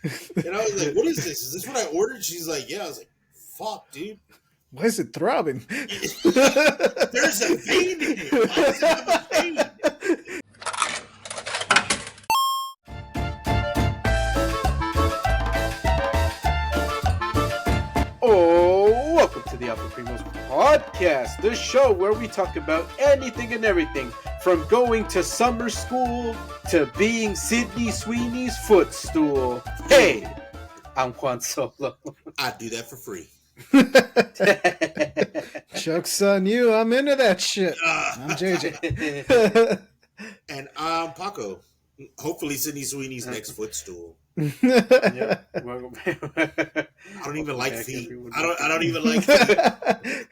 And I was like, "What is this? Is this what I ordered?" She's like, "Yeah." I was like, "Fuck, dude." Why is it throbbing? There's a vein in it. Why does it have a vein? Oh, welcome to the Alpha Primos podcast, the show where we talk about anything and everything from going to summer school to being Sydney Sweeney's footstool. Hey, I'm Juan Solo. I'd do that for free. Joke's on you. I'm into that shit. I'm JJ. And I'm Paco. Hopefully, Sydney Sweeney's next footstool. Yep. Welcome. I don't even like feet. I don't even like feet.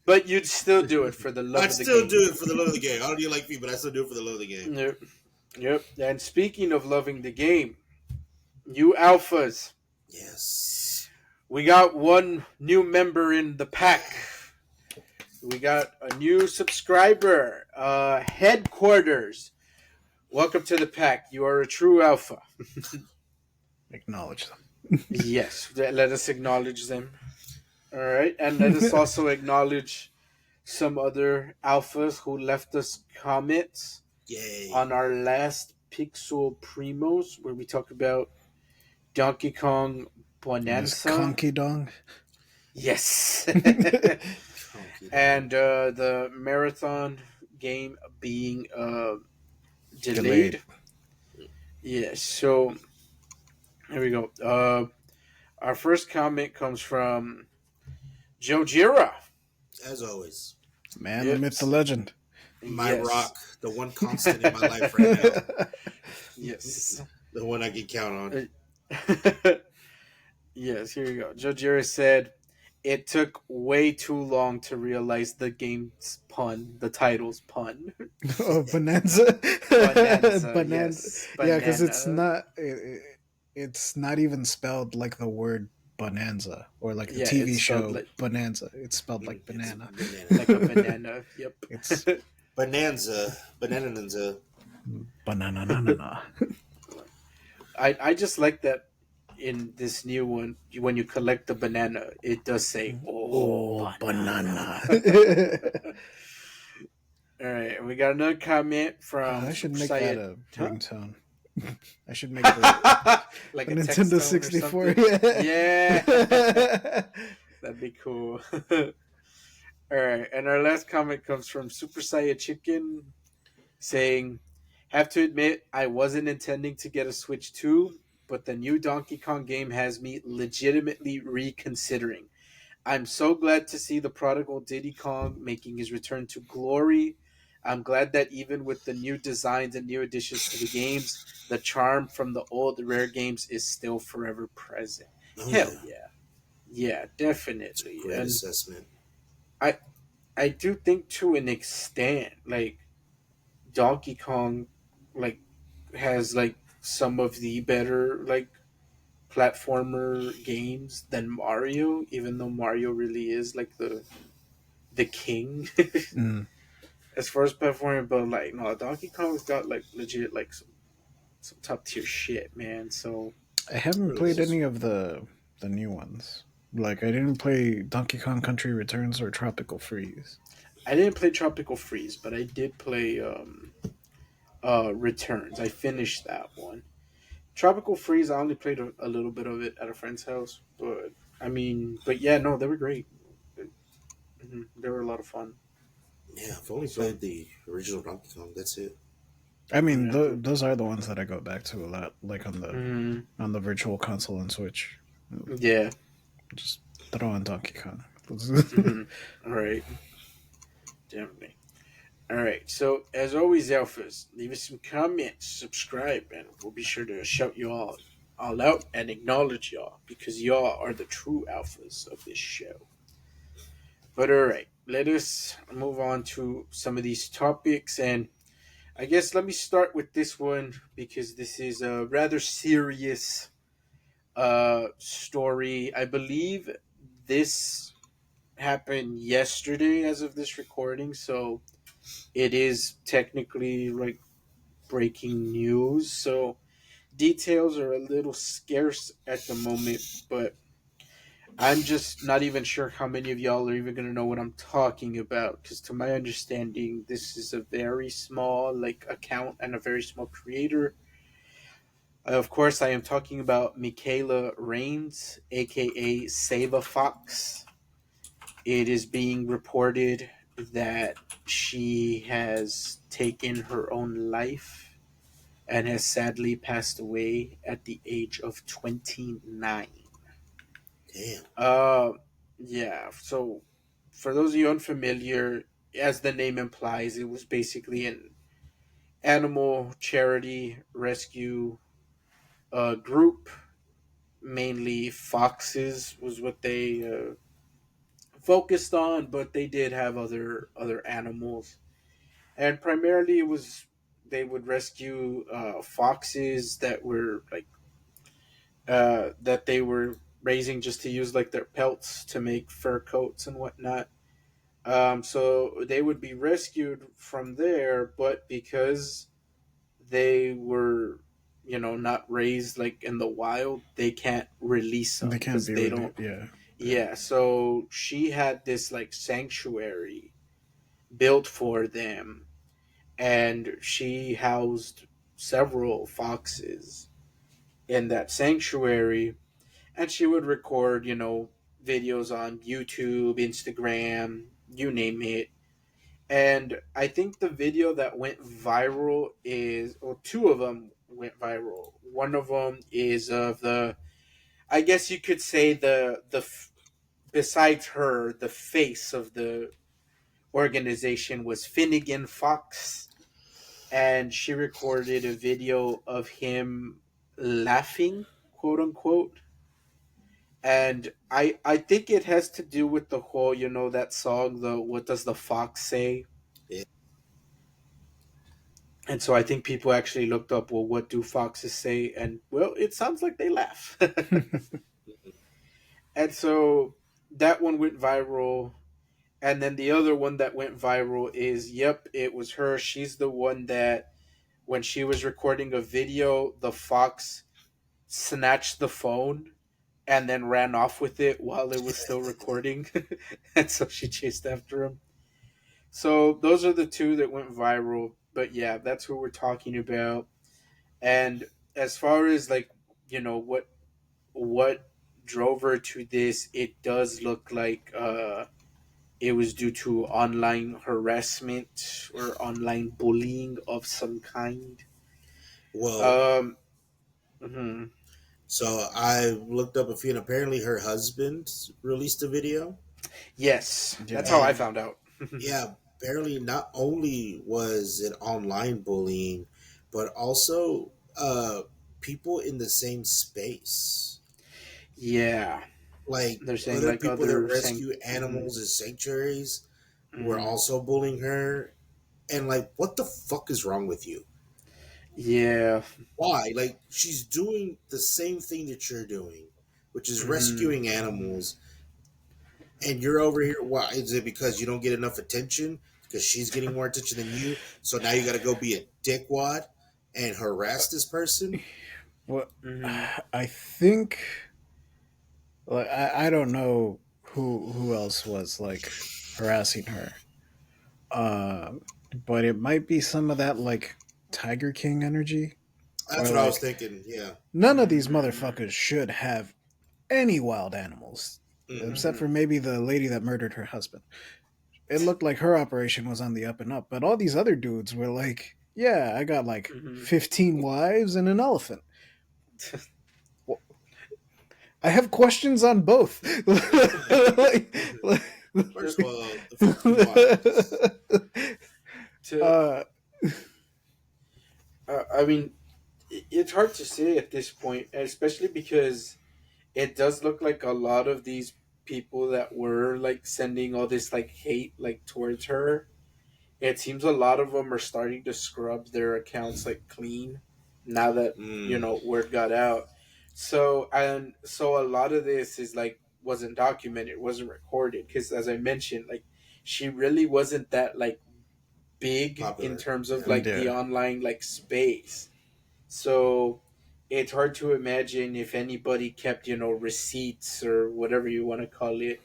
But you'd still do it for the love I'd of the still game. do it for the love of the game. I don't even like feet, but I still do it for the love of the game. Yep. And speaking of loving the game, you alphas. Yes. We got one new member in the pack. We got a new subscriber. Headquarters. Welcome to the pack. You are a true alpha. Acknowledge them. Yes, let us acknowledge them. All right, and let us also acknowledge some other alphas who left us comments. Yay. On our last Pixel Primos, where we talk about Donkey Kong Bonanza. Conky Dong. Yes. And the marathon game being delayed. Yes, so here we go. Our first comment comes from Jojira. As always. Man, the myth, the legend. My rock, the one constant in my life right now. Yes. The one I can count on. Yes, here you go. Jojira said, "It took way too long to realize the game's pun, the title's pun." Oh, Bonanza. Bonanza. Bonanza. Yes, Yeah, because it's not even spelled like the word bonanza or like the TV show like, Bonanza. It's spelled like banana. Like a banana. Yep. It's Bonanza. Banana. Banana. I just like that in this new one, when you collect the banana, it does say, "Oh, banana." All right, we got another comment from. I should make that a ringtone. I should make like a Nintendo 64. Yeah. That'd be cool. All right, and our last comment comes from Super Saiyan Chicken, saying, "Have to admit, I wasn't intending to get a Switch 2, but the new Donkey Kong game has me legitimately reconsidering. I'm so glad to see the prodigal Diddy Kong making his return to glory. I'm glad that even with the new designs and new additions to the games, the charm from the old Rare games is still forever present." Oh, Hell yeah. Yeah, definitely. That's a great assessment. I do think to an extent, like, Donkey Kong, like, has, like, some of the better, like, platformer games than Mario, even though Mario really is, like, the king. As far as platforming, but, like, no, Donkey Kong's got, like, legit, like, some top tier shit, man. So I haven't played any of the new ones. Like, I didn't play Donkey Kong Country Returns or Tropical Freeze. I didn't play Tropical Freeze, but I did play Returns. I finished that one. Tropical Freeze, I only played a little bit of it at a friend's house, but yeah, no, they were great. They were a lot of fun. Yeah, I've only played the original Donkey Kong. That's it. I mean, those are the ones that I go back to a lot, like on the Virtual Console and Switch. Yeah, just throw on Donkey Kong. All right, definitely. All right, so as always, alphas, leave us some comments, subscribe, and we'll be sure to shout you all out and acknowledge y'all, because y'all are the true alphas of this show. But all right, let us move on to some of these topics, and I guess let me start with this one, because this is a rather serious story. I believe this happened yesterday as of this recording, so it is technically like breaking news. So details are a little scarce at the moment, but I'm just not even sure how many of y'all are even going to know what I'm talking about. Because to my understanding, this is a very small like account and a very small creator. Of course, I am talking about Michaela Rains, aka SaveAFox. It is being reported that she has taken her own life and has sadly passed away at the age of 29. Damn. Uh, yeah. So, for those of you unfamiliar, as the name implies, it was basically an animal charity rescue group. Mainly foxes was what they focused on, but they did have other animals, and primarily it was they would rescue foxes that were like that they were raising just to use like their pelts to make fur coats and whatnot. So they would be rescued from there, but because they were, not raised like in the wild, they can't release They them can't because be they really. don't. Yeah. Yeah. Yeah, so she had this like sanctuary built for them, and she housed several foxes in that sanctuary, and she would record, videos on YouTube, Instagram, you name it. And I think the video that went viral is, or two of them went viral. One of them is of I guess you could say besides her, the face of the organization was Finnegan Fox, and she recorded a video of him laughing, quote unquote. And I think it has to do with the whole, that song, the what does the fox say? Yeah. And so I think people actually looked up, well, what do foxes say? And well, it sounds like they laugh. And so that one went viral. And then the other one that went viral is, yep, it was her. She's the one that when she was recording a video, the fox snatched the phone and then ran off with it while it was still recording. And so she chased after him. So those are the two that went viral. But yeah, that's who we're talking about. And as far as like, what drove her to this, it does look like it was due to online harassment or online bullying of some kind. Well, Um, mhm. so I looked up a few, and apparently her husband released a video, Yes, that's how Yeah. I and found out. yeah, apparently not only was it online bullying, but also people in the same space, Yeah, like they're saying other like people that other saying. rescue Hmm. animals in sanctuaries were Hmm. also bullying her, and like, what the fuck is wrong with you? Yeah. Why? Like, she's doing the same thing that you're doing, which is Hmm. rescuing animals, and you're over here. Why? Is it because you don't get enough attention? Because she's getting more attention than you, so now you got to go be a dickwad and harass this person? Well, Hmm. I think like I don't know who else was like harassing her. Um, but it might be some of that like Tiger King energy, That's or what I was like thinking. Yeah. none of these Hmm. motherfuckers should have any wild animals, Hmm. except Hmm. for maybe the lady that murdered her husband. It looked like her operation was on the up and up, but all these other dudes were like, "Yeah, I got like Hmm. 15 wives and an elephant." Well, I have questions on both. like, First of all, the 15 wives. to uh, I mean, it's hard to say at this point, especially because it does look like a lot of these people that were like sending all this like hate like towards her. It seems a lot of them are starting to scrub their accounts like clean now that Mm, word got out. So a lot of this is like wasn't documented, wasn't recorded because as I mentioned, like she really wasn't that like big in popular. terms of Yeah. like the yeah, online like space. So it's hard to imagine if anybody kept, receipts or whatever you want to call it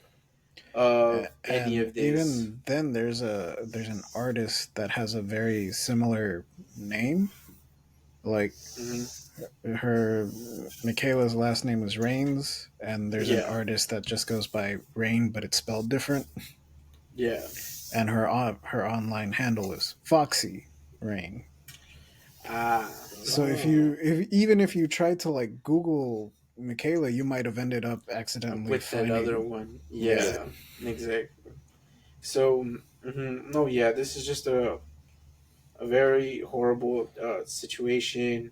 of any And of this. even then, there's an artist that has a very similar name. Like Hmm. her, Michaela's last name is Rains, and there's an Yeah, artist that just goes by Rain, but it's spelled different. yeah. And her online handle is Foxy Rain. Ah, So if you tried to like Google Michaela, you might have ended up accidentally with that other finding. one. Yeah. Yeah, exactly. So, no, yeah, this is just a very horrible situation.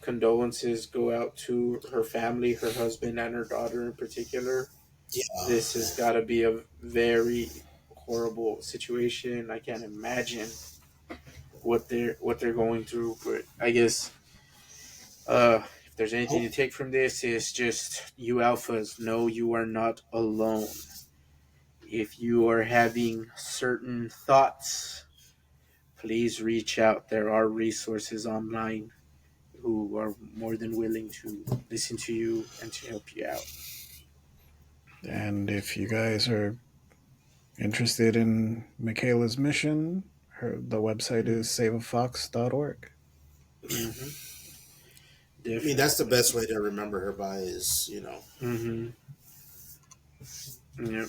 Condolences go out to her family, her husband, and her daughter in particular. Yeah. This has got to be a very horrible situation. I can't imagine what they're going through, but I guess if there's anything to Hope, take from this, is just you alphas know you are not alone. If you are having certain thoughts, please reach out. There are resources online who are more than willing to listen to you and to help you out. And if you guys are interested in Michaela's mission, the website is SaveAFox.org. Mm-hmm. I mean, that's the Definitely. best way to remember her by is, Mm-hmm. Yep.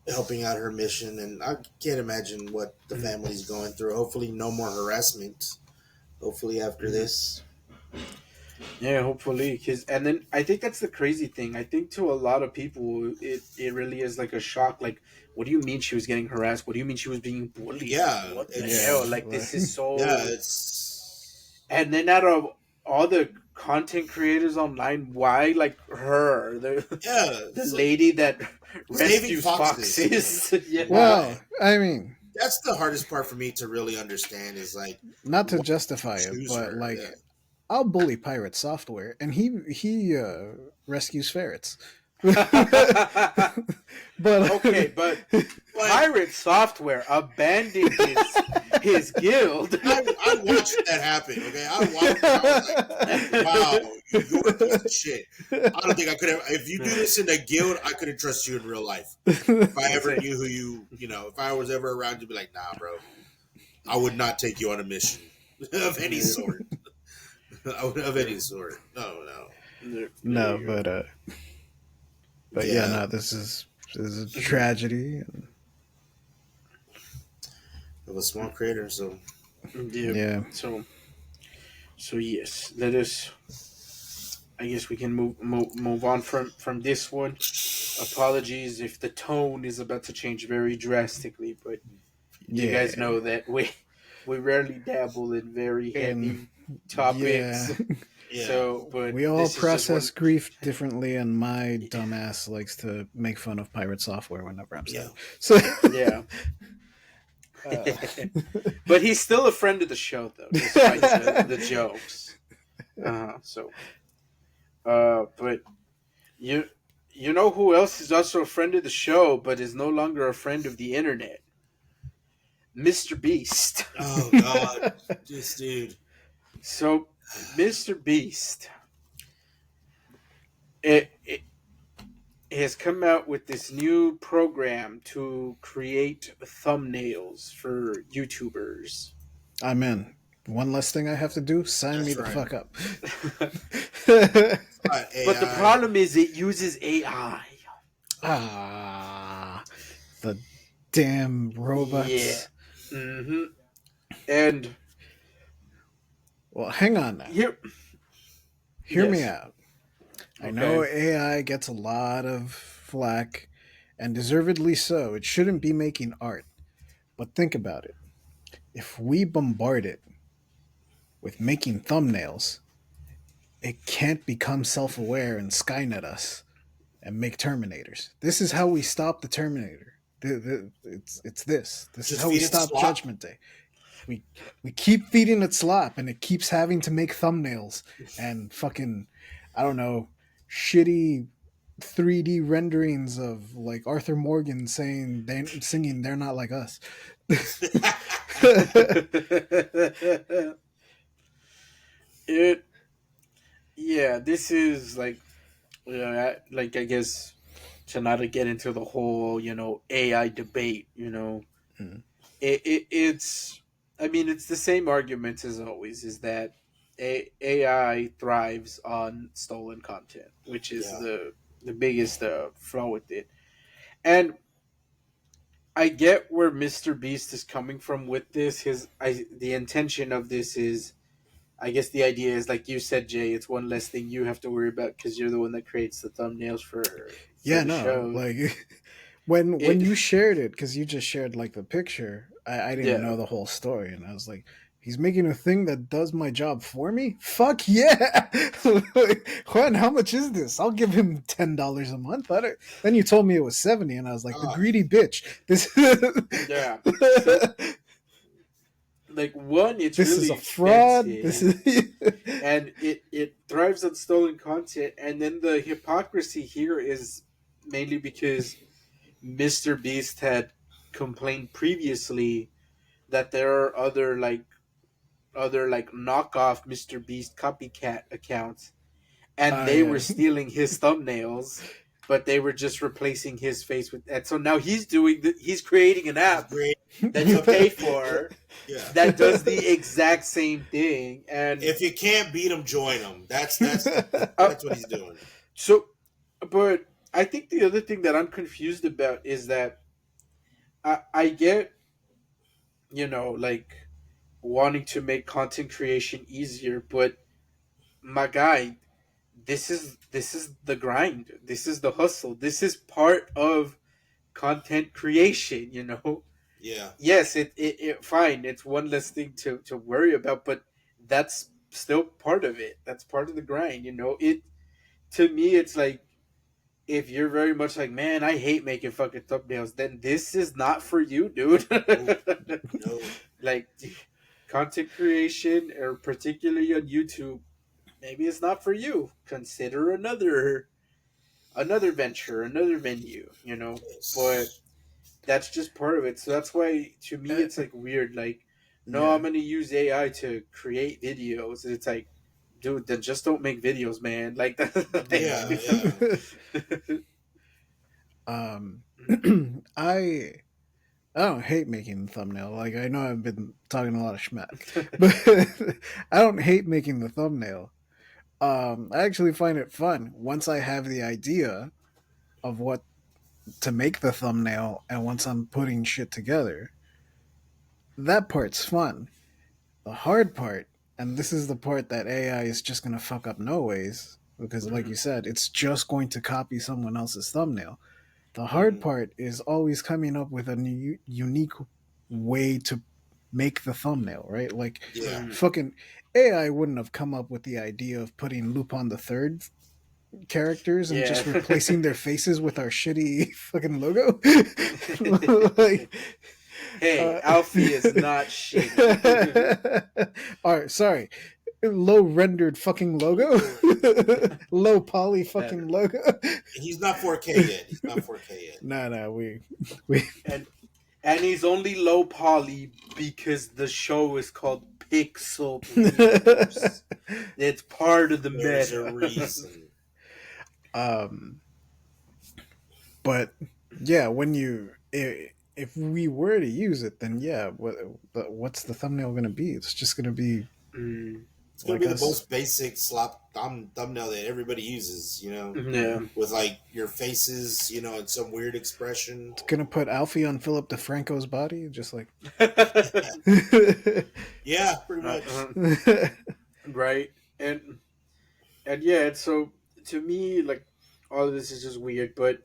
helping out her mission. And I can't imagine what the family's going through. Hopefully, no more harassment. Hopefully, after Mm-hmm. this. Yeah, hopefully. And then I think that's the crazy thing. I think to a lot of people, it really is like a shock. Like, what do you mean she was getting harassed? What do you mean she was being bullied? Like, Yeah, what the Yeah, hell? it's Like, like, this is yeah, so. it's And then out of all the content creators online, why like her, the yeah, the it's like lady that saving rescues foxes. foxes? Yeah. Why? well, I mean, That's the hardest part for me to really understand is like, not to why justify it, choose but her? like, Yeah. I'll bully pirate software, and he rescues ferrets. But Okay, but But Pirate Software abandoned his guild. I watched that happen. Okay, I watched it. I was like, wow, you're a piece of shit. I don't think I could have. If you do this in a guild, I couldn't trust you in real life. If I It's ever like, knew who if I was ever around, you'd be like, nah, bro, I would not take you on a mission of any yeah, sort. Of any sort. No, no. there no, you but yeah, Yeah, no, this is a go. Mhm. tragedy. of a small creator. So Yeah. Yeah, So yes, let us. I guess we can move on from this one. Apologies if the tone is about to change very drastically, but you guys yeah, know that we rarely dabble in very and heavy yeah, topics. yeah, So, but we all this is just process one. grief differently, and my dumbass likes to make fun of pirate software whenever I'm yeah. sad. So, Yeah. uh, But he's still a friend of the show, though, despite the jokes. But you you know who else is also a friend of the show, but is no longer a friend of the internet? Mr. Beast. Oh God, this dude. So, Mr. Beast, it has come out with this new program to create thumbnails for YouTubers. I'm in. One less thing I have to do: sign me That's the right. fuck up. But the AI. problem is it uses AI. Ah, the damn Yeah. robots. Hmm. And Well, hang on now. here, Hear me yes. out. I know Okay. AI gets a lot of flack, and deservedly so. It shouldn't be making art. But think about it. If we bombard it with making thumbnails, it can't become self aware and Skynet us and make Terminators. This is how we stop the Terminator. It's this. This is Just how we feed it stop slop. Judgment Day. We we keep feeding it slop, and it keeps having to make thumbnails and fucking, I don't know, shitty 3D renderings of like Arthur Morgan saying they singing "They're Not Like Us." it yeah, this is like, like I guess to not to get into the whole AI debate. Mm. It's, I mean, it's the same arguments as always. Is that AI thrives on stolen content, which is Yeah, the biggest flaw with it. And I get where Mr. Beast is coming from with this. The intention of this is, I guess the idea is like you said, Jay. It's one less thing you have to worry about because you're the one that creates the thumbnails for Yeah, the no, show. like when It you shared it, because you just shared like the picture, I didn't yeah know the whole story, and I was like, he's making a thing that does my job for me. Fuck yeah! Like, Juan, how much is this? I'll give him $10 a month. Then you told me it was 70, and I was like, the uh, greedy bitch. This yeah. So like one, it's this is really a fraud. This expensive, is and it thrives on stolen content. And then the hypocrisy here is mainly because Mr. Beast had complained previously that there are other knockoff Mr. Beast copycat accounts, and they yeah. were stealing his thumbnails, but they were just replacing his face with. And so now he's creating an he's app great. that you Something, pay for yeah. that does the exact same thing. And If you can't beat him, join him. uh, That's what he's doing. so, but I think the other thing that I'm confused about is that I get, like wanting to make content creation easier, but my guy, this is the grind. This is the hustle. This is part of content creation. Yeah, Yes, it fine. It's one less thing to worry about, but that's still part of it. That's part of the grind. It to me, it's like if you're very much like, man, I hate making fucking thumbnails, then this is not for you, dude. no, no, Like content creation, or particularly on YouTube, maybe it's not for you. Consider another venture, another venue. But it's, that's just part of it. So that's why to me Uh, it's like weird. Like, no, yeah. I'm gonna use AI to create videos. It's like, dude, then just don't make videos, man. Like, yeah, yeah. um, I I don't hate making the thumbnail. Like I know I've been talking a lot of schmack, but I don't hate making the thumbnail. I actually find it fun once I have the idea of what to make the thumbnail, and once I'm putting shit together, that part's fun. The hard part, and this is the part that AI is just gonna fuck up no ways, because like you Mhm. said, it's just going to copy someone else's thumbnail. The hard Mhm. part is always coming up with a new, unique way to make the thumbnail, right? Like, Yeah. Mhm. fucking AI wouldn't have come up with the idea of putting Lupin the Third characters and Yeah. just replacing their faces with our shitty fucking logo. Like, Hey, uh, Alfie is not shitty. all right, sorry, low rendered fucking logo, low poly and fucking logo. He's not 4K yet. He's not 4K yet. No, we and and he's only low poly because the show is called Pixel Primos. It's part of the There's a meta. reason. um, but yeah, if we were to use it, then yeah, what's the thumbnail going to be? It's just going to be Mm, It's gonna like be the us. most basic slop thumbnail that everybody uses. yeah. With like your faces, and some weird expression. It's gonna put Alfie on Philip DeFranco's body, just like. Yeah, pretty much. Uh-huh. Right. And yeah, so to me, like, all of this is just weird, but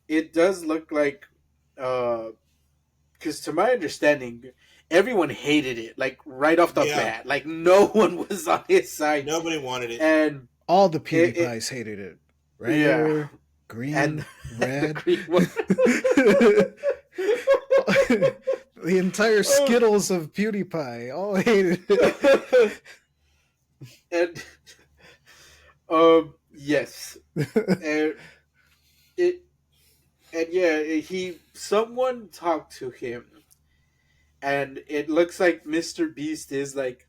it does look like, because to my understanding, everyone hated it, like right off the Yeah, bat. Like no one was on his side, nobody wanted it. and All the it PewDiePies hated it. yeah, Regular, and green, the red. green one. The entire Skittles of PewDiePie all hated And yes, it. and it and yeah, someone talked to him, and it looks like Mr. Beast is like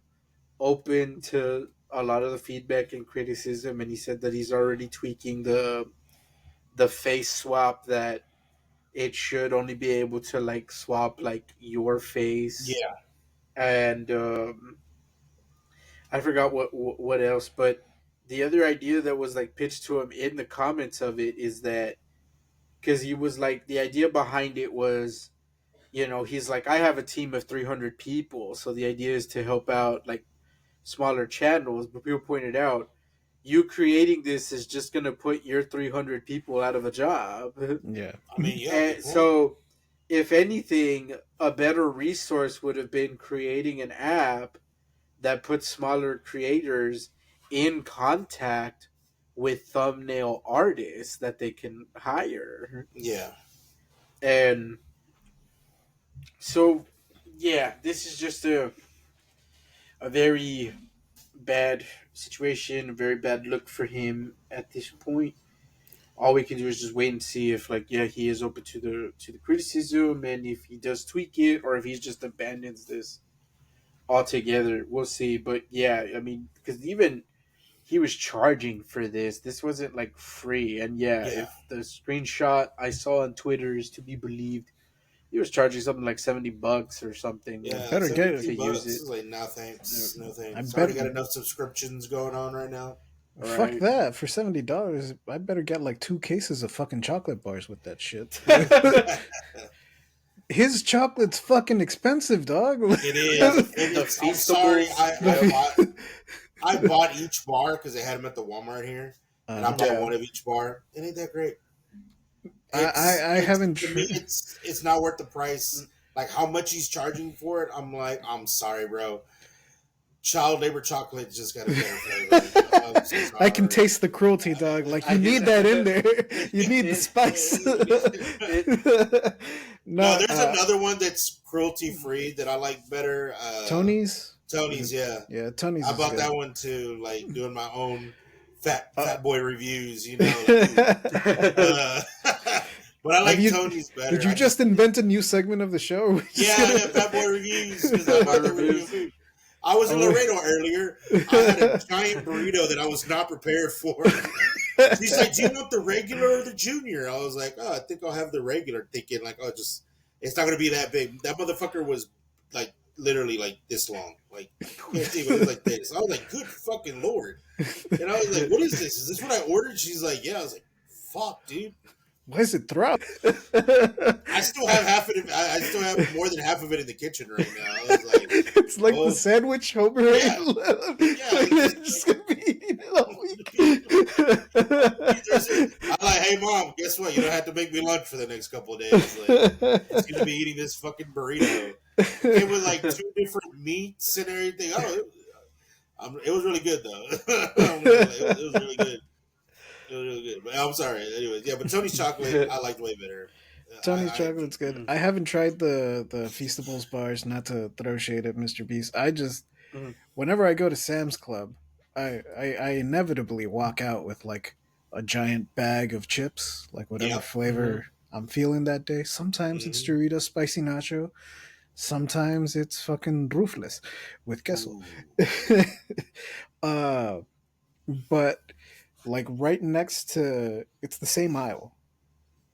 open to a lot of the feedback and criticism, and he said that he's already tweaking the face swap, that it should only be able to like swap like your face, Yeah, and I forgot what else, but the other idea that was like pitched to him in the comments of it is that, because he was like, the idea behind it was, he's like, I have a team of 300 people, so the idea is to help out like smaller channels, but people pointed out, you creating this is just going to put your 300 people out of a job. Yeah. I mean, yeah, good And point. so, if anything, a better resource would have been creating an app that puts smaller creators in contact with thumbnail artists that they can hire. Yeah, And so, yeah, this is just a very bad situation, a very bad look for him at this point. All we can do is just wait and see if, like, yeah, he is open to the criticism, and if he does tweak it, or if he just abandons this altogether. We'll see. But yeah, I mean, because even he was charging for this. This wasn't like free. And yeah, yeah, if the screenshot I saw on Twitter is to be believed, he was charging something like $70 or something I yeah. better get 72 to it. use bucks it. is like no thanks, no I thanks. I already bet. got enough subscriptions going on right now. All Fuck right. that. For $70, I better get like 2 cases of fucking chocolate bars with that shit. His chocolate's fucking expensive, dog. It is. The I'm sorry. Feastables. I bought each bar because they had them at the Walmart here, and I Uh, bought Yeah. one of each bar. It ain't that great. I haven't. To me, it's not worth the price. Like how much he's charging for it. I'm like, I'm sorry, bro. Child labor chocolate just got a better flavor. I'm so sorry. I can taste the cruelty, dog. Like you I need get that it. in there. You need the spice. No, No, there's another one that's cruelty free that I like better. Tony's. Tony's, yeah. Yeah, Tony's I is bought good. that one too, like doing my own fat boy reviews, Like, but I like Have you- Tony's better. Did you I just invent a new segment of the show? yeah, fat boy reviews because I bought the reviews. I was in Laredo earlier. I had a giant burrito that I was not prepared for. She's like, "Do you want the regular or the junior?" I was like, "Oh, I think I'll have the regular." Thinking like, "Oh, just it's not gonna be that big." That motherfucker was like literally like this long, like it was like this. I was like, "Good fucking lord!" And I was like, "What is this? Is this what I ordered?" She's like, "Yeah." I was like, "Fuck, dude." Why is it throughout? I still have half of it. I still have more than half of it in the kitchen right now. I was like, It's like oh. the sandwich Homer Yeah. It's just gonna be eating it all week. I'm like, hey mom, guess what? You don't have to make me lunch for the next couple of days. Like, it's gonna be eating this fucking burrito. It was like 2 different meats and everything. It was really good though. It was really good. It was really good. But I'm sorry. Anyways, yeah, but Tony's chocolate I liked way better. Tony's I chocolate's good. I haven't tried the Feastables bars, not to throw shade at Mr. Beast. I just whenever I go to Sam's Club, I inevitably walk out with like a giant bag of chips, like whatever Yep. flavor I'm feeling that day. Sometimes it's Doritos spicy nacho. Sometimes it's fucking roofless with queso. But like right next to, it's the same aisle.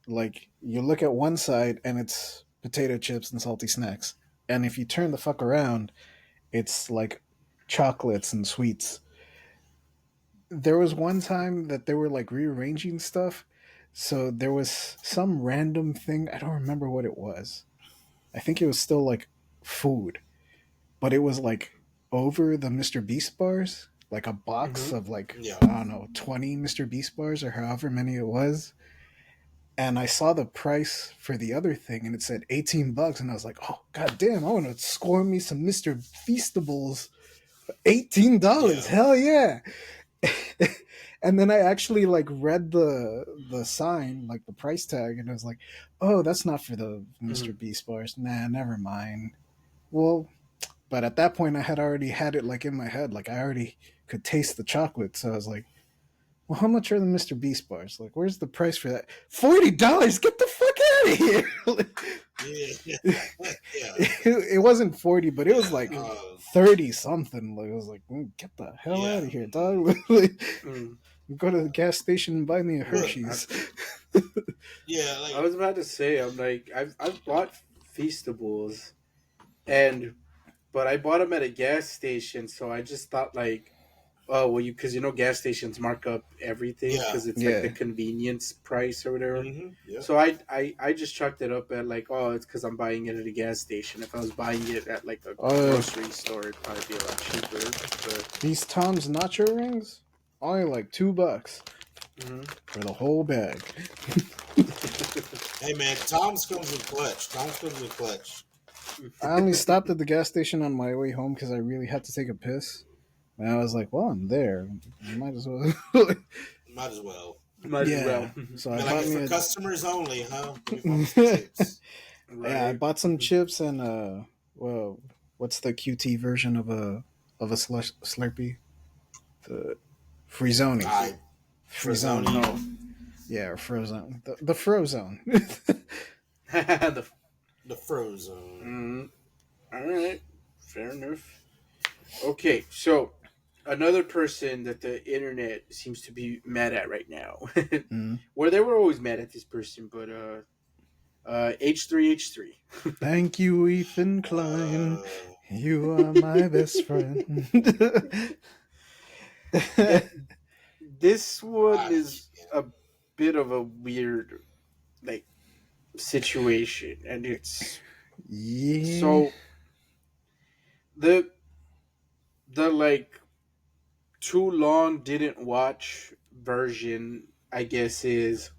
Like you look at one side and it's potato chips and salty snacks, and if you turn the fuck around, it's like chocolates and sweets. There was one time that they were like rearranging stuff, so there was some random thing, I don't remember what it was. I think it was still like food, but it was like over the Mr. Beast bars, like a box of like, Yeah. I don't know, 20 Mr. Beast bars or however many it was. And I saw the price for the other thing and it said $18, and I was like, oh god damn, I want to score me some Mr. Feastables for $18. Yeah. Hell yeah. And then I actually like read the sign, like the price tag, and I was like, oh, that's not for the Mr. Beast bars. Nah, never mind. Well, but at that point I had already had it like in my head, like I already could taste the chocolate, so I was like, well, how much are the Mr. Beast bars? Like, where's the price for that? $40? Get the fuck out of here! Yeah. Yeah. It wasn't 40, but it was like Uh, 30 something. Like, I was like, get the hell Yeah. out of here, dog! Like, Mm. go to the gas station and buy me a Look, Hershey's. yeah, I like was about to say, I'm like, I've bought Feastables, but I bought them at a gas station, so I just thought like, oh well, because gas stations mark up everything Yeah. because it's like the Yeah. convenience price or whatever. yeah. So I just chalked it up at like, oh, it's because I'm buying it at a gas station. If I was buying it at like a grocery store, it'd probably be a lot cheaper. But These Tom's nacho rings, only like $2 for the whole bag. Hey man, Tom's comes with clutch. Tom's comes with clutch. I only stopped at the gas station on my way home because I really had to take a piss. And I was like, well, I'm there. I might as well. Might as well. might as well. So I I mean, like bought it's me for a, customers only, huh? Let me find some tips. yeah, I bought some chips and well, what's the QT version of a Slurpee? The Frezone. I Frezone. Frozzone. No. Yeah, or Frozone. The Frozone. The Frozen. All right, fair enough. Okay, so another person that the internet seems to be mad at right now. Well, they were always mad at this person, but H3H3. Thank you, Ethan Klein. You are my best friend. This one is a bit of a weird like situation, and it's Yeah. so the like too long didn't watch version, I guess, is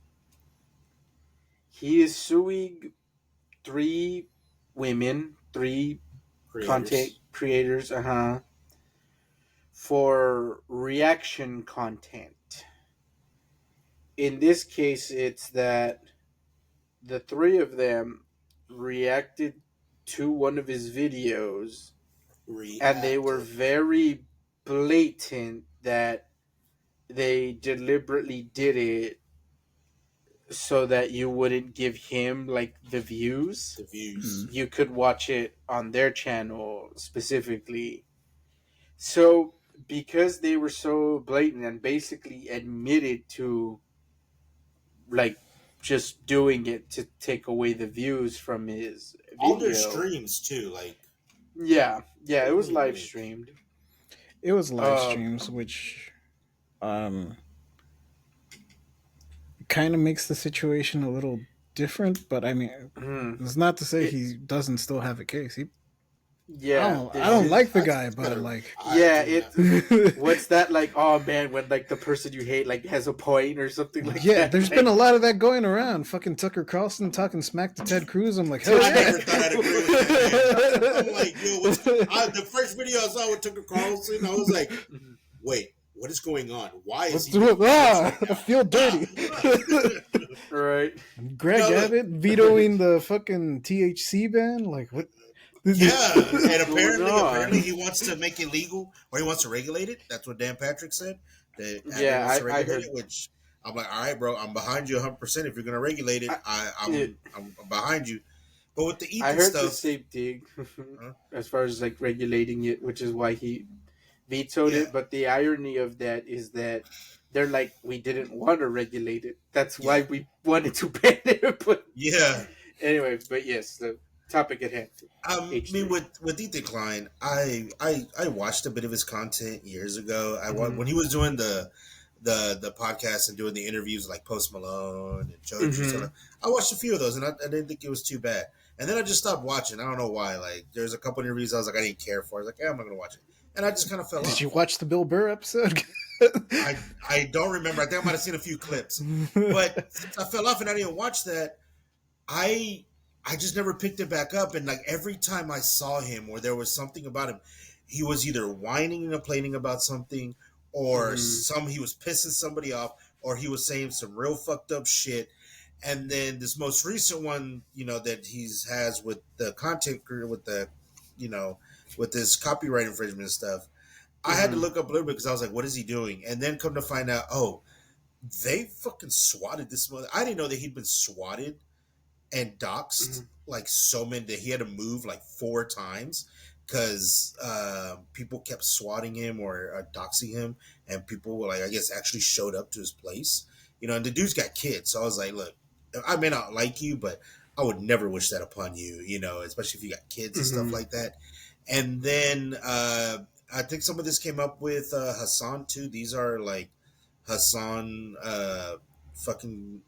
he is suing three three content creators, for reaction content. In this case, it's that the three of them reacted to one of his videos, and they were very blatant that they deliberately did it so that you wouldn't give him like the views. The views. You could watch it on their channel specifically. So because they were so blatant and basically admitted to like just doing it to take away the views from his video. All their streams too, like yeah, it was live streamed. It was live streams, which kind of makes the situation a little different. But I mean, it's not to say he doesn't still have a case. I don't like the guy, but like, what's that like? Oh man, when like the person you hate like has a point or something like that. Yeah, there's been a lot of that going around. Fucking Tucker Carlson talking smack to Ted Cruz. I'm like, hell I yeah. never thought I'd agree with that. I'm like, yo, the first video I saw with Tucker Carlson, I was like, wait, what is going on? Why is he? I feel dirty. Right. Greg Abbott vetoing the fucking THC ban. Like what? Yeah, and apparently he wants to make it legal, or he wants to regulate it. That's what Dan Patrick said. I heard it, which I'm like, all right, bro, I'm behind you 100%. If you're going to regulate it, I'm behind you. But with the Ethan I heard stuff, the same thing as far as like regulating it, which is why he vetoed it. But the irony of that is that they're like, we didn't want to regulate it. That's why we wanted to ban it. But anyway, but yes, the topic at hand. I mean, with Ethan Klein, I watched a bit of his content years ago. When he was doing the podcast and doing the interviews like Post Malone and Joe Juice, I watched a few of those, and I didn't think it was too bad. And then I just stopped watching. I don't know why. Like, there's a couple interviews I was like, I didn't care for. I was like, yeah, I'm not gonna watch it, and I just kind of fell off. Did you watch the Bill Burr episode? I don't remember. I think I might have seen a few clips, but since I fell off and I didn't watch that, I just never picked it back up. And like every time I saw him or there was something about him, he was either whining and complaining about something, or he was pissing somebody off, or he was saying some real fucked up shit. And then this most recent one, that has with the content creator, with the, with this copyright infringement stuff, I had to look up a little bit because I was like, what is he doing? And then come to find out, they fucking swatted this mother. I didn't know that he'd been swatted and doxed Mhm. like so many that he had to move like 4 times because people kept swatting him or doxing him, and people were like, I guess, actually showed up to his place. And the dude's got kids, so I was like, look, I may not like you, but I would never wish that upon you. Especially if you got kids and stuff Mhm. like that. And then I think some of this came up with Hassan too. These are like Hassan, fucking,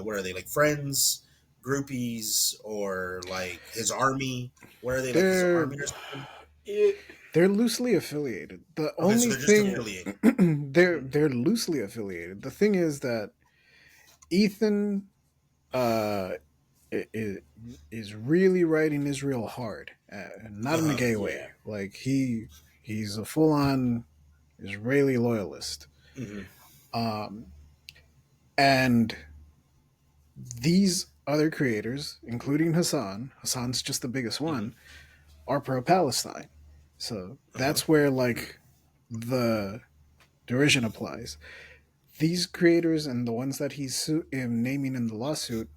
what are they, like friends, groupies, or like his army? Where are they, like his They're army or something? It, they're loosely affiliated. The Okay, so only they're just yeah. thing affiliated. they're loosely affiliated. The thing is that Ethan uh is really writing Israel hard, not Uh in a huh. gay way. Yeah. Like he's a full on Israeli loyalist. Hmm. Um, and these other creators, including Hassan's just the biggest Hmm. one, are pro Palestine. So Uh huh. that's where like the derision applies. These creators and the ones that he's naming in the lawsuit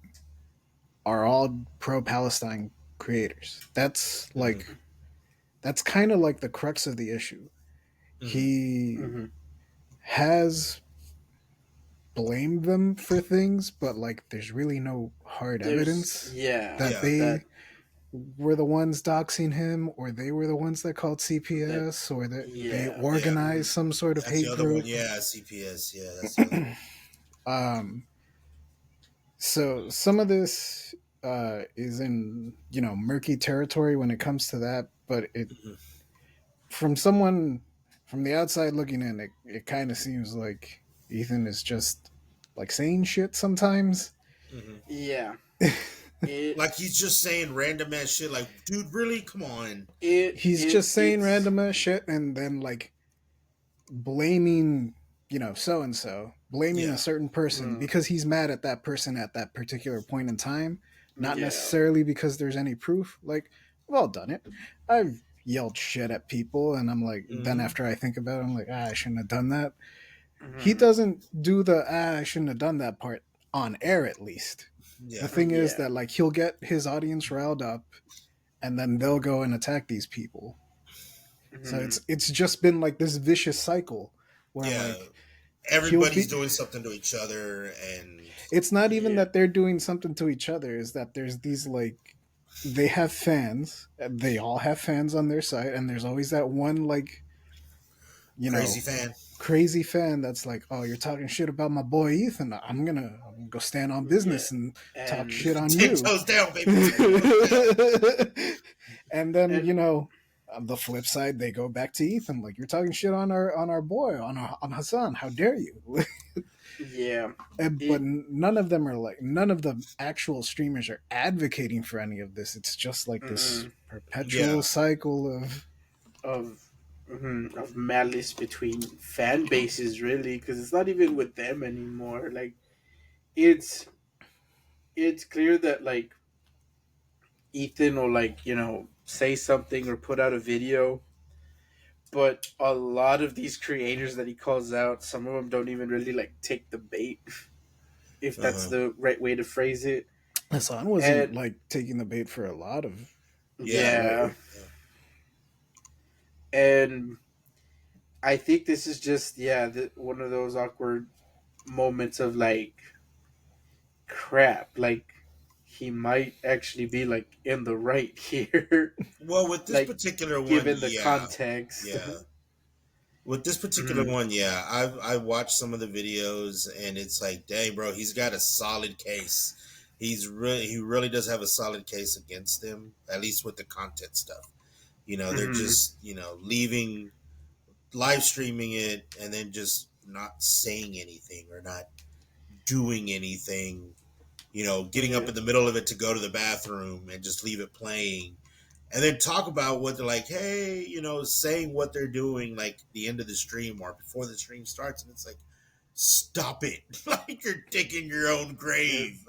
are all pro Palestine creators. Hmm. That's kind of like the crux of the issue. Hmm. He Mhm. has blamed them for things, but like there's really no hard There's evidence yeah that Yeah. that they were the ones doxing him, or they were the ones that called that CPS, or that they yeah. Yeah. organized some sort of That's the hate other one. group. Yeah, CPS. Yeah, that's the other one. um, so some of this is in murky territory when it comes to that, but it Hmm. from someone from the outside looking in, it kind of seems like Ethan is just like saying shit sometimes. Hmm. Yeah. It Like he's just saying random ass shit. Like, dude, really? Come on. He's just saying it's random ass shit and then like blaming, so and so, blaming a Yeah. certain person mm, because he's mad at that person at that particular point in time, not yeah. necessarily because there's any proof. Like, we've all done it. I've yelled shit at people and I'm like, then Hmm. after I think about it, I'm like, I shouldn't have done that. He Mhm. doesn't do the I shouldn't have done that part on air, at least. The Yeah. thing is Yeah. that like he'll get his audience riled up and then they'll go and attack these people. So Mhm. it's just been like this vicious cycle where Yeah. like he'll Everybody's be doing something to each other, and it's not even Yeah. that they're doing something to each other, is that there's these like they have fans, they all have fans on their site, and there's always that one like you crazy know fan. crazy fan that's like, oh, you're talking shit about my boy Ethan, I'm gonna go stand on Yeah. business and talk And shit on Ten you. toes down, baby. 10 toes down. And then and on the flip side they go back to Ethan like, you're talking shit on our boy, on Hassan, how dare you. yeah. But It none of the actual streamers are advocating for any of this. It's just like this mm, perpetual Yeah. cycle of of of malice between fan bases really because it's not even with them anymore. Like it's it's clear that like Ethan will like say something or put out a video, but a lot of these creators that he calls out, some of them don't even really like take the bait, if that's Uh-huh. the right way to phrase it. Hassan wasn't And like taking the bait for a lot of Yeah. yeah, Yeah. and I think this is just one of those awkward moments of like crap, like he might actually be like in the right here, Well, with this like particular one, given the yeah. context. Yeah. With this particular Mhm. one, yeah, I watched some of the videos, and it's like, dang, bro, he's got a solid case. He really does have a solid case against them, at least with the content stuff. They're Mhm. just leaving, live streaming it, and then just not saying anything or not doing anything. Getting up Yeah. in the middle of it to go to the bathroom and just leave it playing, and then talk about what they're like, hey, saying what they're doing like the end of the stream or before the stream starts, and it's like, stop it. Like you're digging your own Uh, grave.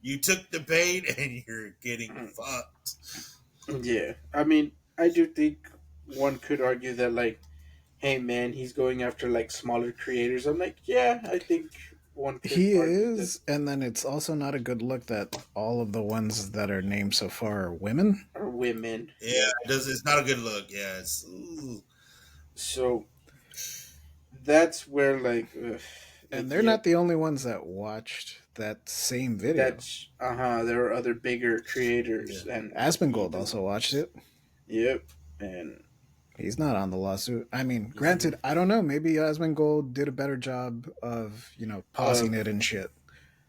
You took the bait and you're getting fucked. Yeah. I mean, I do think one could argue that like hey man, he's going after like smaller creators. I'm like, yeah, I think one could He argue that is, and then it's also not a good look that all of the ones that are named so far are women. are women. Yeah, Yep. it's not a good look. Yeah, it's ooh. So that's where And like they're yep, not the only ones that watched that same video. that's there are other bigger Yeah. creators, and he Asmongold doesn't. also watched it. Yep, and He's not on the lawsuit. I mean, Mhm. granted, I don't know. Maybe Asmongold did a better job of, pausing of it and shit.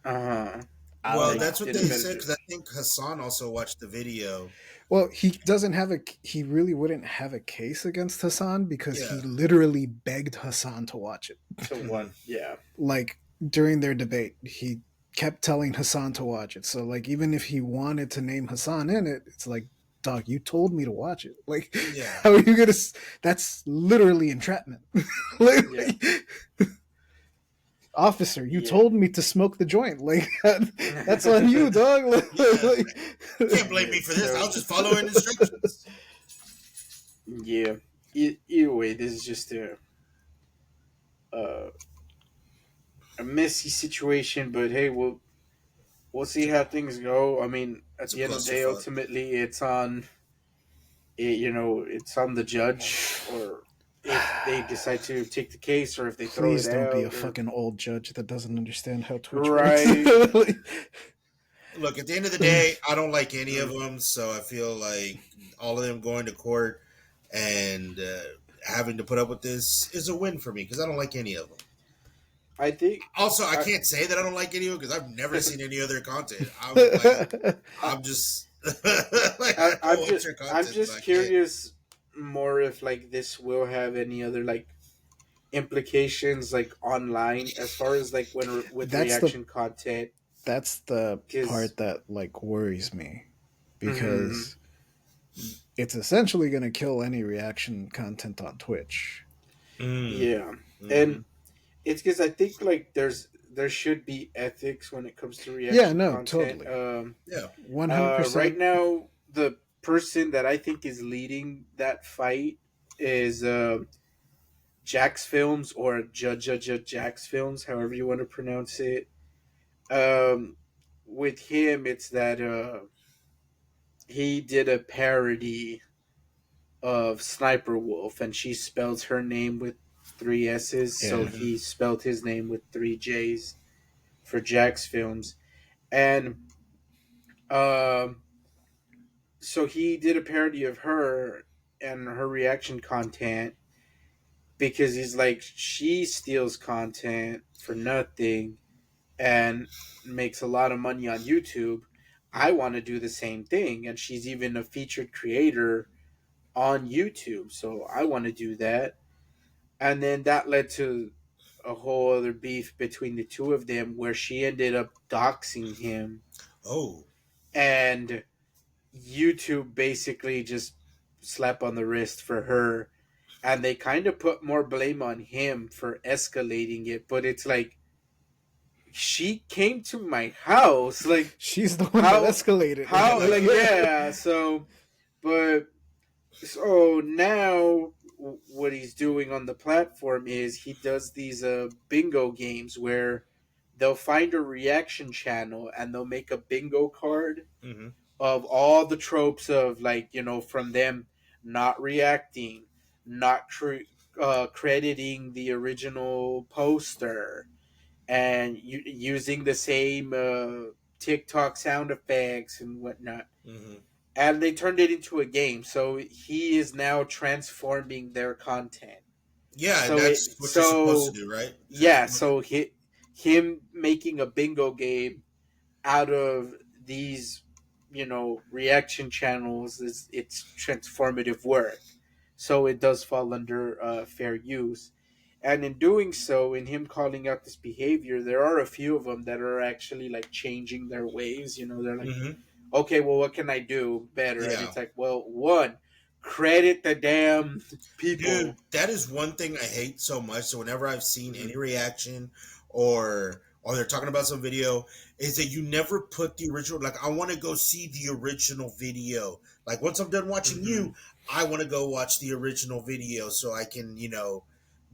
uh I don't Well, like know. that's what did a they better said job. because I think Hassan also watched the video. Well, he doesn't have a. He really wouldn't have a case against Hassan because he Yeah. literally begged Hassan to watch it. To Hmm. what? Yeah, Like during their debate, he kept telling Hassan to watch it. So like even if he wanted to name Hassan in it, it's like, dog, you told me to watch it. Like, Yeah. how are you gonna? That's literally entrapment. Like, yeah, officer, you yeah, told me to smoke the joint. Like, that's on you, dog. Yeah. Like, Can't blame yeah. me for this. I So was just following instructions. yeah, either way, this is just uh, a messy situation. But hey, we'll see how things go. I mean, at It's a the end of the day, clusterfuck. ultimately, it's on it's on the judge, or if they decide to take the case, or if they throw it please don't be a out, or fucking old judge that doesn't understand how Twitch works. right. Like, Look, at the end of the day, I don't like any of them, so I feel like all of them going to court and having to put up with this is a win for me because I don't like any of them. I think Also, I I, can't say that I don't like any of them because I've never seen any of their content. I'm like, I, I'm just like I don't watch their I'm content, so just I can't. curious more if like this will have any other like implications like online as far as like when with that's the reaction content, that's the because part that like worries me mm-hmm, because it's essentially going to kill any reaction content on Twitch. Mm. yeah, Hmm. and it's because I think like there should be ethics when it comes to Yeah, reaction no, content. totally. Yeah. Right 100%. now, the person that I think is leading that fight is Jax Films, or Jax Films, however you want to pronounce it. Um, with him, it's that he did a parody of Sniper Wolf, and she spells her name with three S's, so Yeah. Hmm. he spelled his name with three J's for Jax Films, and um, so he did a parody of her and her reaction content because he's like, she steals content for nothing and makes a lot of money on YouTube. I want to do the same thing, and she's even a featured creator on YouTube, so I want to do that. And then that led to a whole other beef between the two of them, where she ended up doxing him, Oh. and YouTube basically just slap on the wrist for her, and they kind of put more blame on him for escalating it. But it's like, she came to my house, like, She's the one that how escalated it. how Like, like, yeah. So but so now what he's doing on the platform is he does these bingo games where they'll find a reaction channel and they'll make a bingo card Hmm. of all the tropes of, like, from them not reacting, not crediting the original poster, and using the same TikTok sound effects and whatnot. Hmm. And they turned it into a game, so he is now transforming their content. Yeah, and So that's what you're supposed to do, right? yeah, Transform it. so him making a bingo game out of these, reaction channels, is it's transformative work. So it does fall under fair use. And in doing so, in him calling out this behavior, there are a few of them that are actually like changing their ways. They're like, Hmm. okay, well, what can I do better? And Yeah. it's like, well, one, credit the damn Dude, people. that is one thing I hate so much. So whenever I've seen Mm-hmm. any reaction or or they're talking about some video, is that you never put the original. Like, I want to go see the original video. Like, once I'm done watching Mm-hmm. you, I want to go watch the original video so I can,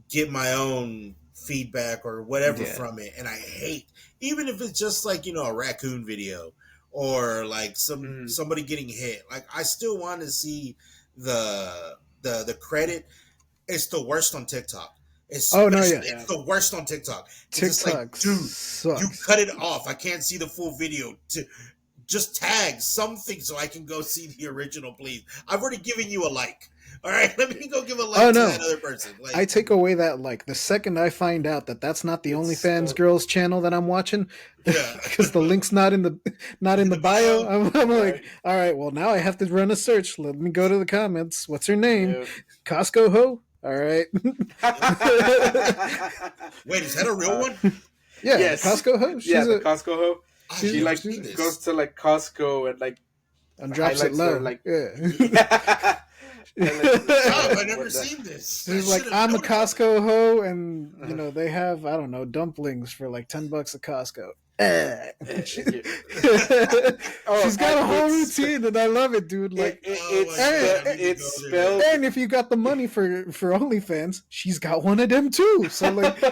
get my own feedback or whatever Yeah. from it. And I hate, even if it's just like, a raccoon video or like Mm-hmm. somebody getting hit. Like, I still want to see the credit. It's the worst on TikTok. Oh no, Especially, yeah. it's the worst on TikTok. It's just like, TikTok dude, you sucks. cut it off. I can't see the full video. To just tag something so I can go see the original, please. I've already given you a like. All right, let me go give a like Oh to no, that other person. Like, I take away that like the second I find out that that's not the It's OnlyFans spelled girls channel that I'm watching, yeah, because the link's not in in the the bio. bio. I'm right. like, all right, well now I have to run a search. Let me go to the comments. What's her name? Yep. Costco Ho. All right. Wait, is that a real one? Yeah, Yes. Costco Ho. Yeah, She's the a Costco hoe. I've she's She never like seen this. goes to like Costco and like and drops it highlights her low. like Yeah. yeah. Oh, I've never What the- seen this. I She's like, should have I'm a known about Costco hoe, and Uh-huh. they have, I don't know, dumplings for like $10 at Costco. Oh, She's got a and whole it's- routine, and I love it, dude. Like, Oh my God, I need to it's go there. spelled and if you got the money for OnlyFans, she's got one of them too. So like,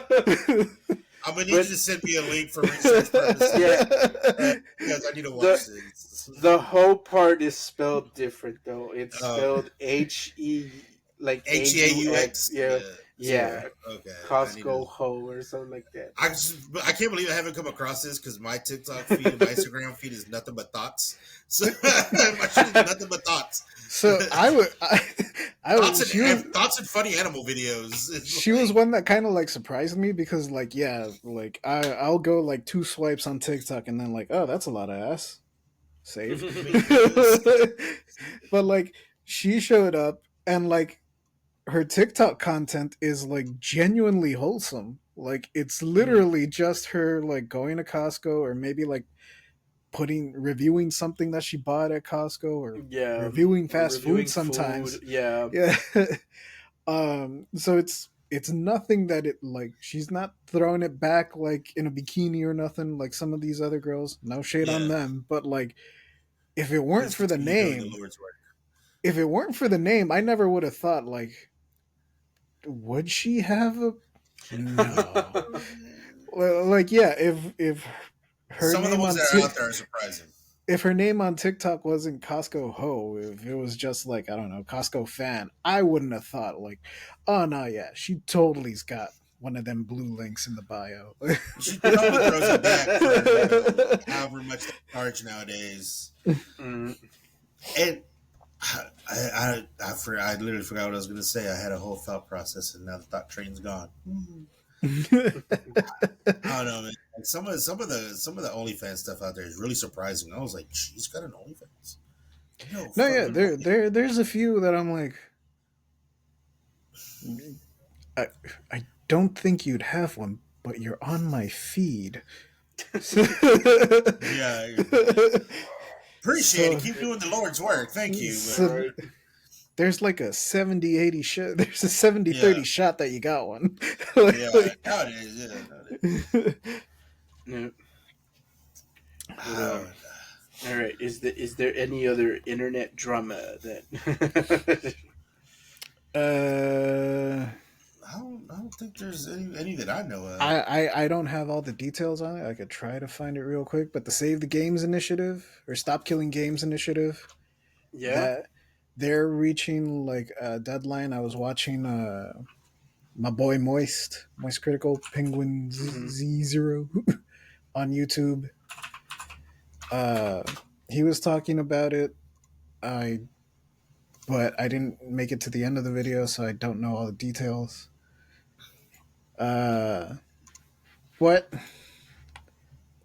I'm gonna need you to send me a link for research purposes. Yeah. Because I need to watch this. the whole part is spelled different though. It's Oh. spelled H-E like HEAUX. Yeah. Yeah. Okay. Costco hoe or something like that. I can't believe I haven't come across this because my TikTok feed and my Instagram feed is nothing but thoughts. So my shit is nothing but thoughts. so I would, Thoughts and funny animal videos. It's she was one that kind of like surprised me because like, yeah, like I'll go like 2 swipes on TikTok and then like, oh, that's a lot of ass. Save. But like, she showed up and like her TikTok content is like genuinely wholesome. Like, it's literally just her like going to Costco, or maybe like reviewing something that she bought at Costco, or Yeah. reviewing fast reviewing food sometimes. food, yeah. Yeah. So it's nothing that it like, she's not throwing it back like in a bikini or nothing like some of these other girls. No shade on Yeah. them, but like, if it weren't for the Continue doing name, the Lord's work. if it weren't for the name, I never would have thought like, would she have a no? Well, like, yeah, if her Some of the name ones on that are out there are surprising. if her name on TikTok wasn't Costco Ho, if it was just like, I don't know, Costco fan, I wouldn't have thought like, oh no, yeah, she totally's got one of them blue links in the bio. She probably throws it back for however much they charge nowadays. Mm. And I literally forgot what I was going to say. I had a whole thought process, and now the thought train's gone. I don't know, man. Like some of the OnlyFans stuff out there is really surprising. I was like, she's got an OnlyFans. No, yeah, there's a few that I'm like, I don't think you'd have one, but you're on my feed. Yeah. Appreciate it. Keep doing the Lord's work. Thank you. So- there's like a 70-80 shot. There's a 70-30 shot that you got one. Yeah, nowadays, Yeah. Oh, All right. Is there any other internet drama that? I don't think there's any that I know of. I don't have all the details on it. I could try to find it real quick, but the Save the Games initiative, or Stop Killing Games initiative, Yeah. they're reaching like a deadline. I was watching my boy Moist Critical Penguin Z0 on YouTube. He was talking about it. But I didn't make it to the end of the video, so I don't know all the details. What?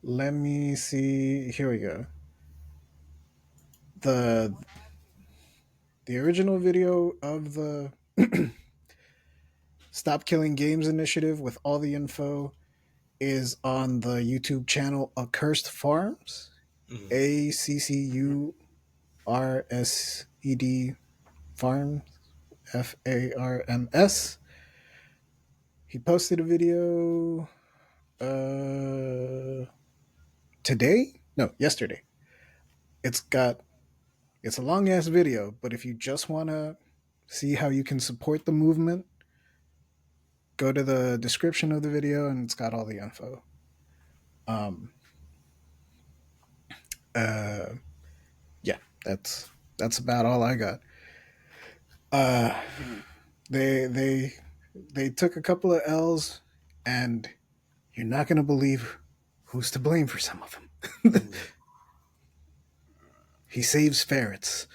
Let me see. Here we go. The original video of the Stop Killing Games initiative with all the info is on the YouTube channel Accursed Farms. ACCURSED Farms, FARMS. He posted a video today, no, yesterday. It's got it's a long ass video, but if you just want to see how you can support the movement, go to the description of the video and it's got all the info. Um, uh, yeah, that's about all I got. Uh, they they took a couple of L's, and you're not gonna believe who's to blame for some of them. He saves ferrets.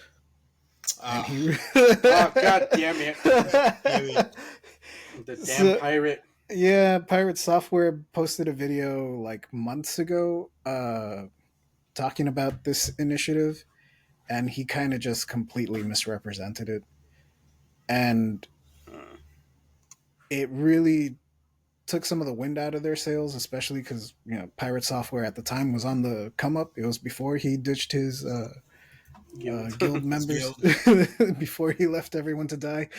And he Oh, god damn it. The damn pirate. Yeah, Pirate Software posted a video like months ago talking about this initiative, and he kind of just completely misrepresented it. And it really took some of the wind out of their sails, especially because, Pirate Software at the time was on the come up. It was before he ditched his guild members, before he left everyone to die.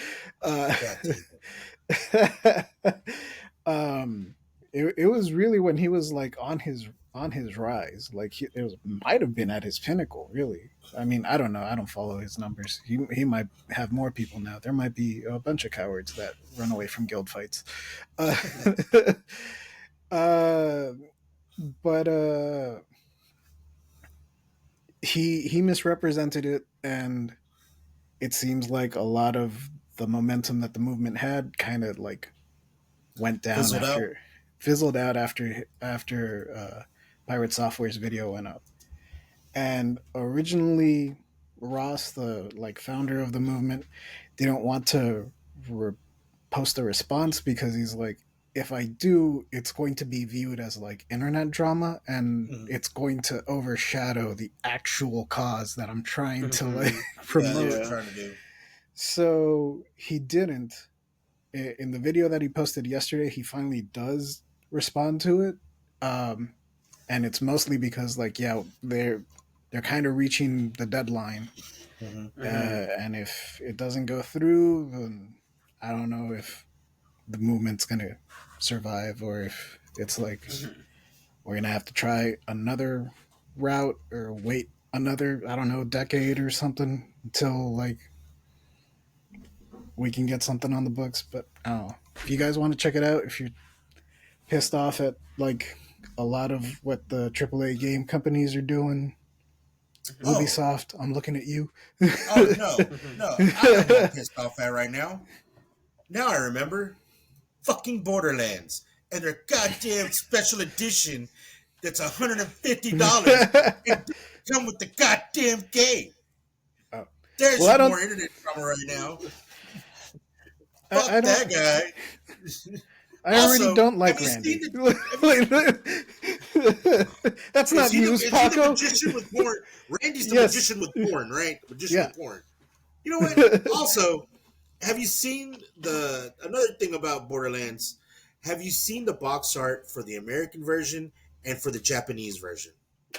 It was really when he was like on his rise. Like might have been at his pinnacle. Really, I mean, I don't know. I don't follow his numbers. He might have more people now. There might be a bunch of cowards that run away from guild fights. But he misrepresented it, and it seems like a lot of the momentum that the movement had kind of like went down fizzled out after Pirate Software's video went up. And originally, Ross, the founder of the movement, didn't want to post a response because he's like, if I do, it's going to be viewed as like internet drama, and it's going to overshadow the actual cause that I'm trying to promote. So he didn't. In the video that he posted yesterday, he finally does respond to it, and it's mostly because they're kind of reaching the deadline, and if it doesn't go through, then I don't know if the movement's gonna survive, or if it's like we're gonna have to try another route or wait another, I don't know, decade or something until we can get something on the books. But I don't know. If you guys want to check it out, if you're pissed off at a lot of what the AAA game companies are doing, Ubisoft, I'm looking at you. Oh no, I'm not pissed off at right now. Now I remember. Fucking Borderlands and their goddamn special edition that's $150 and come with the goddamn game. Oh. There's some more internet drama right now. Fuck that guy. I already don't like Randy. That's not news, Paco. Randy's the magician with porn, right? Magician with porn. You know what? Also, have you seen another thing about Borderlands? Have you seen the box art for the American version and for the Japanese version?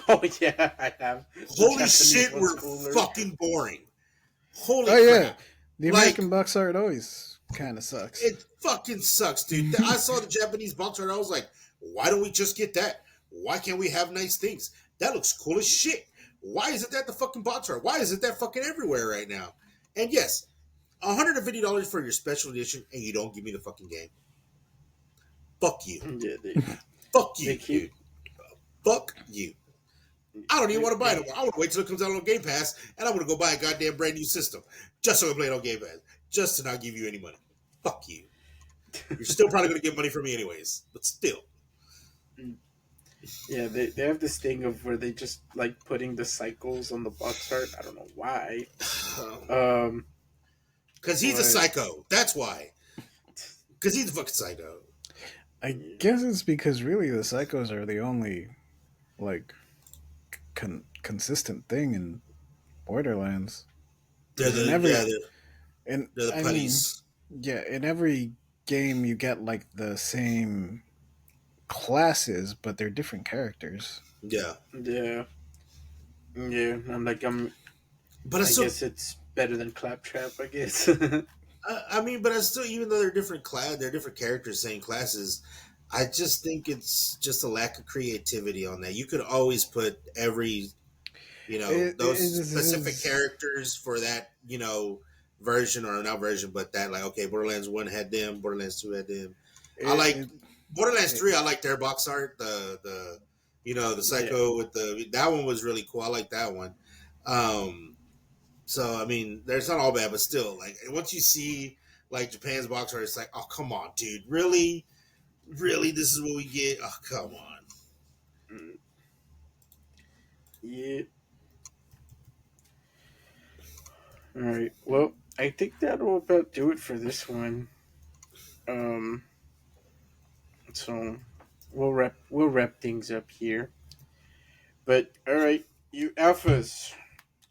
Oh yeah, I have. Holy shit, we're fucking boring. Holy crap. Yeah. The American box art always kind of sucks. It fucking sucks, dude. I saw the Japanese box art, I was like, why don't we just get that? Why can't we have nice things? That looks cool as shit. Why isn't that the fucking box art? Why isn't that fucking everywhere right now? And yes, $150 for your special edition, and you don't give me the fucking game. Fuck you. Yeah, fuck you, dude. Fuck you. I don't even want to buy it anymore. I want to wait till it comes out on Game Pass, and I'm going to go buy a goddamn brand new system just so I can play it on Game Pass, just to not give you any money. Fuck you. You're still probably going to get money from me anyways, but still. Yeah, they have this thing of where they just like putting the cycles on the box art. I don't know why. Because he's a psycho. That's why. Because he's a fucking psycho. I guess it's because really the psychos are the only consistent thing in Borderlands. They're the putties. In every game you get the same classes, but they're different characters. Yeah. But I guess it's better than Claptrap, I guess. I mean, but I still, even though they're different characters, same classes, I just think it's just a lack of creativity on that. You could always put every, those specific Is characters for that, version or not version, but that like okay, Borderlands 1 had them, Borderlands 2 had them. I it, like it, Borderlands it 3. I like their box art, the Yeah. psycho with that one was really cool. I like that one. So I mean, there's not all bad, but still, like once you see like Japan's box art, it's like, oh come on, dude, really, really, this is what we get. Oh come on. Mm, yeah. All right. Well, I think that'll about do it for this one. Um. So we'll wrap things up here. But all right, you alphas,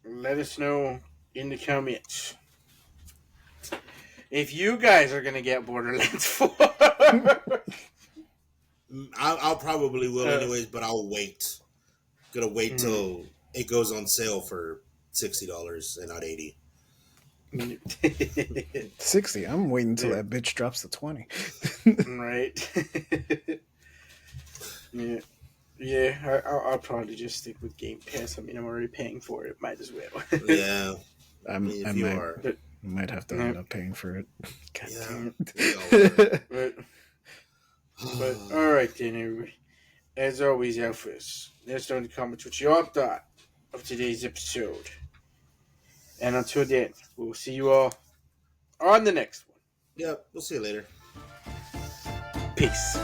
let us know in the comments if you guys are gonna get Borderlands 4. I'll probably will Uh, anyways, but I'll wait. Gonna wait mm. till it goes on sale for $60 and not 80. 60. I'm waiting until Yeah. that bitch drops to 20. Right. Yeah. Yeah, I'll probably just stick with Game Pass. I mean, I'm already paying for it. Might as well. Yeah, I if you are, might have to Yeah. end up paying for it. God yeah, damn we all are. but, but all right then, everybody. As always, Alphas, let us know in the comments what you all thought of today's episode. And until then, we'll see you all on the next one. Yep, we'll see you later. Peace.